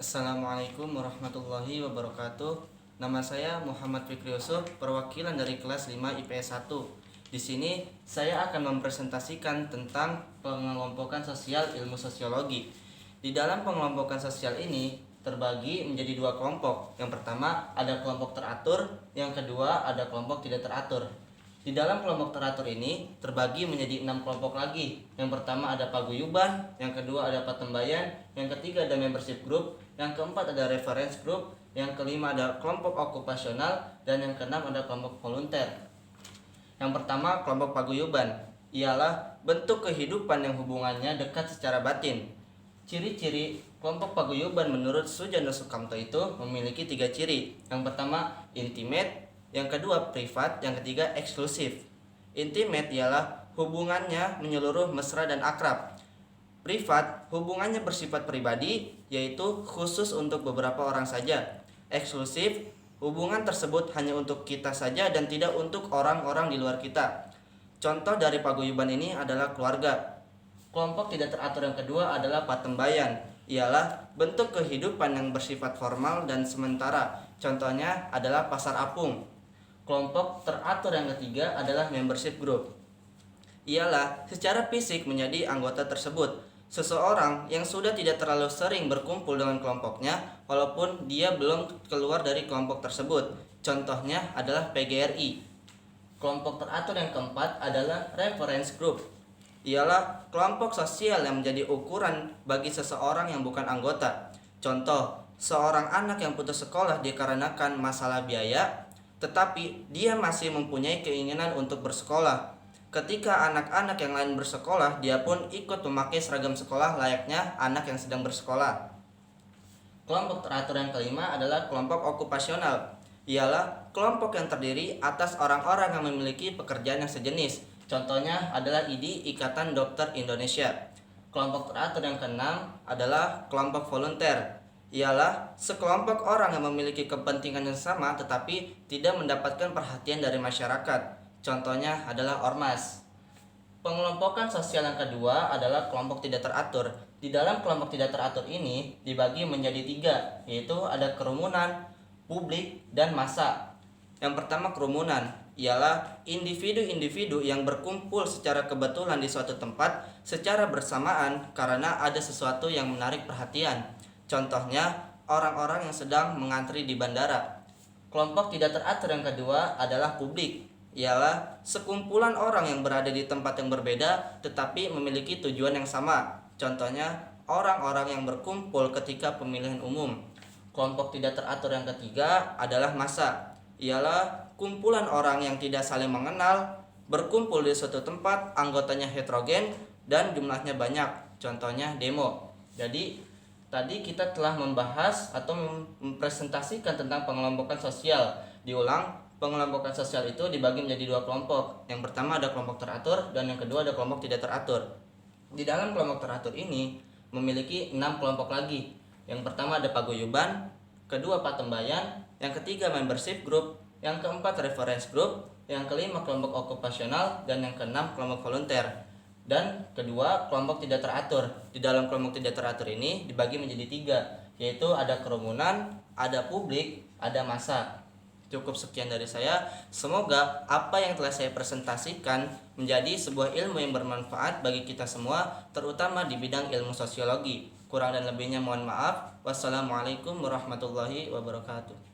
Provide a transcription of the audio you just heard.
Assalamualaikum warahmatullahi wabarakatuh. Nama saya Muhammad Fikri Yusuf, perwakilan dari kelas 5 IPS 1. Di sini saya akan mempresentasikan tentang pengelompokan sosial ilmu sosiologi. Di dalam pengelompokan sosial ini terbagi menjadi dua kelompok. Yang pertama ada kelompok teratur, yang kedua ada kelompok tidak teratur. Di dalam kelompok teratur ini terbagi menjadi 6 kelompok lagi. Yang pertama ada paguyuban, yang kedua ada patembayan, yang ketiga ada membership group, yang keempat ada reference group, yang kelima ada kelompok okupasional, dan yang keenam ada kelompok volunteer. Yang pertama kelompok paguyuban ialah bentuk kehidupan yang hubungannya dekat secara batin. Ciri-ciri kelompok paguyuban menurut Sujana Sukamto itu memiliki 3 ciri. Yang pertama intimate, yang kedua privat, yang ketiga eksklusif. Intimate ialah hubungannya menyeluruh, mesra, dan akrab. Privat, hubungannya bersifat pribadi, yaitu khusus untuk beberapa orang saja. Eksklusif, hubungan tersebut hanya untuk kita saja dan tidak untuk orang-orang di luar kita. Contoh dari paguyuban ini adalah keluarga. Kelompok tidak teratur yang kedua adalah patembayan, ialah bentuk kehidupan yang bersifat formal dan sementara. Contohnya adalah pasar apung. Kelompok teratur yang ketiga adalah membership group. Ialah secara fisik menjadi anggota tersebut. Seseorang yang sudah tidak terlalu sering berkumpul dengan kelompoknya walaupun dia belum keluar dari kelompok tersebut. Contohnya adalah PGRI. Kelompok teratur yang keempat adalah reference group. Ialah kelompok sosial yang menjadi ukuran bagi seseorang yang bukan anggota. Contoh, seorang anak yang putus sekolah dikarenakan masalah biaya, tetapi dia masih mempunyai keinginan untuk bersekolah. Ketika anak-anak yang lain bersekolah, dia pun ikut memakai seragam sekolah layaknya anak yang sedang bersekolah. Kelompok teratur yang kelima adalah kelompok okupasional. Ialah kelompok yang terdiri atas orang-orang yang memiliki pekerjaan yang sejenis. Contohnya adalah IDI, Ikatan Dokter Indonesia. Kelompok teratur yang keenam adalah kelompok volunteer. Ialah sekelompok orang yang memiliki kepentingan yang sama tetapi tidak mendapatkan perhatian dari masyarakat. Contohnya adalah ormas. Pengelompokan sosial yang kedua adalah kelompok tidak teratur. Di dalam kelompok tidak teratur ini dibagi menjadi 3, yaitu ada kerumunan, publik, dan massa. Yang pertama kerumunan, ialah individu-individu yang berkumpul secara kebetulan di suatu tempat secara bersamaan karena ada sesuatu yang menarik perhatian. Contohnya, orang-orang yang sedang mengantri di bandara. Kelompok tidak teratur yang kedua adalah publik, ialah sekumpulan orang yang berada di tempat yang berbeda tetapi memiliki tujuan yang sama. Contohnya, orang-orang yang berkumpul ketika pemilihan umum. Kelompok tidak teratur yang ketiga adalah massa, ialah kumpulan orang yang tidak saling mengenal, berkumpul di suatu tempat, anggotanya heterogen, dan jumlahnya banyak. Contohnya demo. Jadi, tadi kita telah membahas atau mempresentasikan tentang pengelompokan sosial. Diulang, pengelompokan sosial itu dibagi menjadi 2 kelompok. Yang pertama ada kelompok teratur dan yang kedua ada kelompok tidak teratur. Di dalam kelompok teratur ini memiliki 6 kelompok lagi. Yang pertama ada paguyuban, kedua patembayan, yang ketiga membership group, yang keempat reference group, yang kelima kelompok okupasional, dan yang keenam kelompok volunteer. Dan kedua kelompok tidak teratur. Di dalam kelompok tidak teratur ini dibagi menjadi 3, yaitu ada kerumunan, ada publik, ada massa. Cukup sekian dari saya. Semoga apa yang telah saya presentasikan menjadi sebuah ilmu yang bermanfaat bagi kita semua, terutama di bidang ilmu sosiologi. Kurang dan lebihnya mohon maaf. Wassalamualaikum warahmatullahi wabarakatuh.